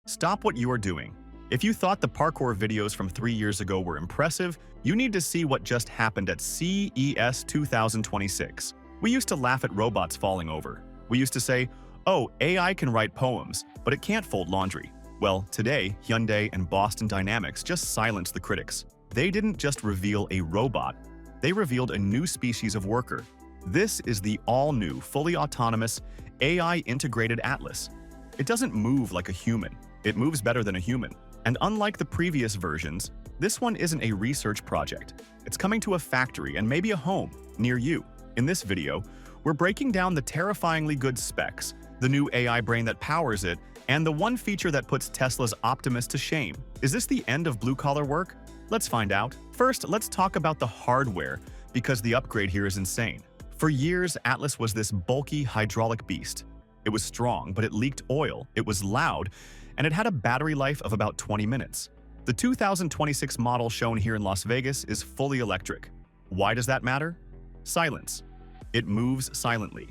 Stop what you are doing. If you thought the parkour videos from 3 years ago were impressive, you need to see what just happened at CES 2026. We used to laugh at robots falling over. We used to say, oh, AI can write poems, but it can't fold laundry. Well, today, Hyundai and Boston Dynamics just silenced the critics. They didn't just reveal a robot, they revealed a new species of worker. This is the all-new, fully autonomous, AI-integrated Atlas. It doesn't move like a human. It moves better than a human. And unlike the previous versions, this one isn't a research project. It's coming to a factory and maybe a home near you. In this video, we're breaking down the terrifyingly good specs, the new AI brain that powers it, and the one feature that puts Tesla's Optimus to shame. Is this the end of blue-collar work? Let's find out. First, let's talk about the hardware, because the upgrade here is insane. For years, Atlas was this bulky hydraulic beast. It was strong, but it leaked oil, it was loud, and it had a battery life of about 20 minutes. The 2026 model shown here in Las Vegas is fully electric. Why does that matter? Silence. It moves silently.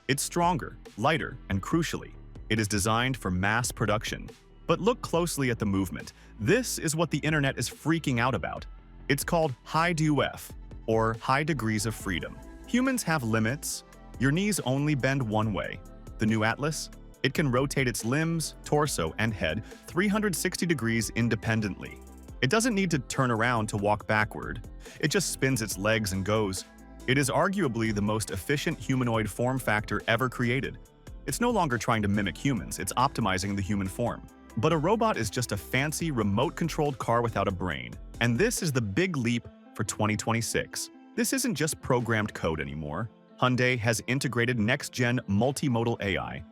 It's stronger, lighter, and crucially, it is designed for mass production. But look closely at the movement. This is what the internet is freaking out about. It's called High-DoF, or high degrees of freedom. Humans have limits. Your knees only bend one way. The new Atlas? It can rotate its limbs, torso, and head 360 degrees independently. It doesn't need to turn around to walk backward. It just spins its legs and goes. It is arguably the most efficient humanoid form factor ever created. It's no longer trying to mimic humans, it's optimizing the human form. But a robot is just a fancy, remote-controlled car without a brain. And this is the big leap for 2026. This isn't just programmed code anymore. Hyundai has integrated next-gen multimodal AI.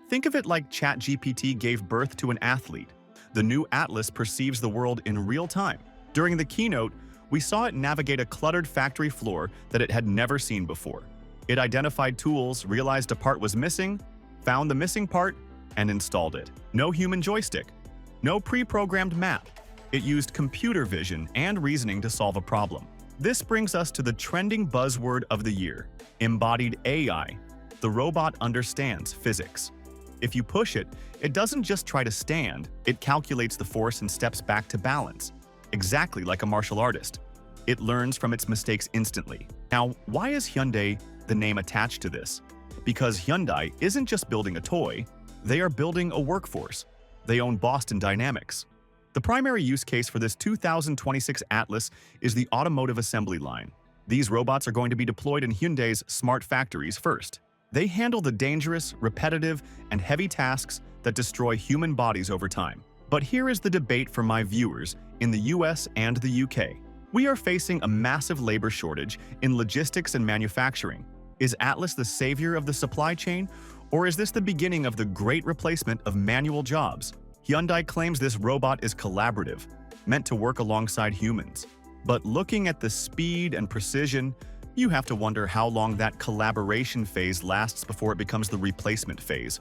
Think of it like ChatGPT gave birth to an athlete. The new Atlas perceives the world in real time. During the keynote, we saw it navigate a cluttered factory floor that it had never seen before. It identified tools, realized a part was missing, found the missing part, and installed it. No human joystick. No pre-programmed map. It used computer vision and reasoning to solve a problem. This brings us to the trending buzzword of the year, Embodied AI. The robot understands physics. If you push it, it doesn't just try to stand, it calculates the force and steps back to balance. Exactly like a martial artist. It learns from its mistakes instantly. Now, why is Hyundai the name attached to this? Because Hyundai isn't just building a toy, they are building a workforce. They own Boston Dynamics. The primary use case for this 2026 Atlas is the automotive assembly line. These robots are going to be deployed in Hyundai's smart factories first. They handle the dangerous, repetitive, and heavy tasks that destroy human bodies over time. But here is the debate for my viewers in the US and the UK. We are facing a massive labor shortage in logistics and manufacturing. Is Atlas the savior of the supply chain, or is this the beginning of the great replacement of manual jobs? Hyundai claims this robot is collaborative, meant to work alongside humans. But looking at the speed and precision, you have to wonder how long that collaboration phase lasts before it becomes the replacement phase.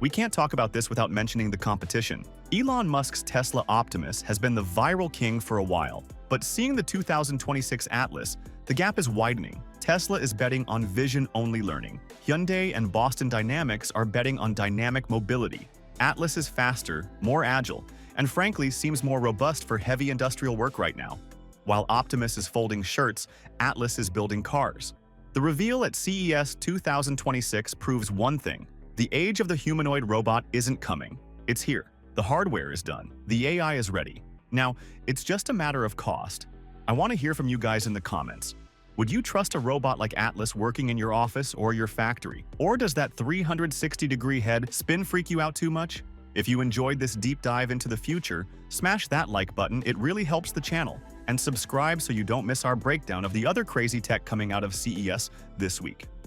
We can't talk about this without mentioning the competition. Elon Musk's Tesla Optimus has been the viral king for a while, but seeing the 2026 Atlas, the gap is widening. Tesla is betting on vision-only learning. Hyundai and Boston Dynamics are betting on dynamic mobility. Atlas is faster, more agile, and frankly seems more robust for heavy industrial work right now. While Optimus is folding shirts, Atlas is building cars. The reveal at CES 2026 proves one thing. The age of the humanoid robot isn't coming. It's here. The hardware is done. The AI is ready. Now, it's just a matter of cost. I want to hear from you guys in the comments. Would you trust a robot like Atlas working in your office or your factory? Or does that 360-degree head spin freak you out too much? If you enjoyed this deep dive into the future, smash that like button, it really helps the channel. And subscribe so you don't miss our breakdown of the other crazy tech coming out of CES this week.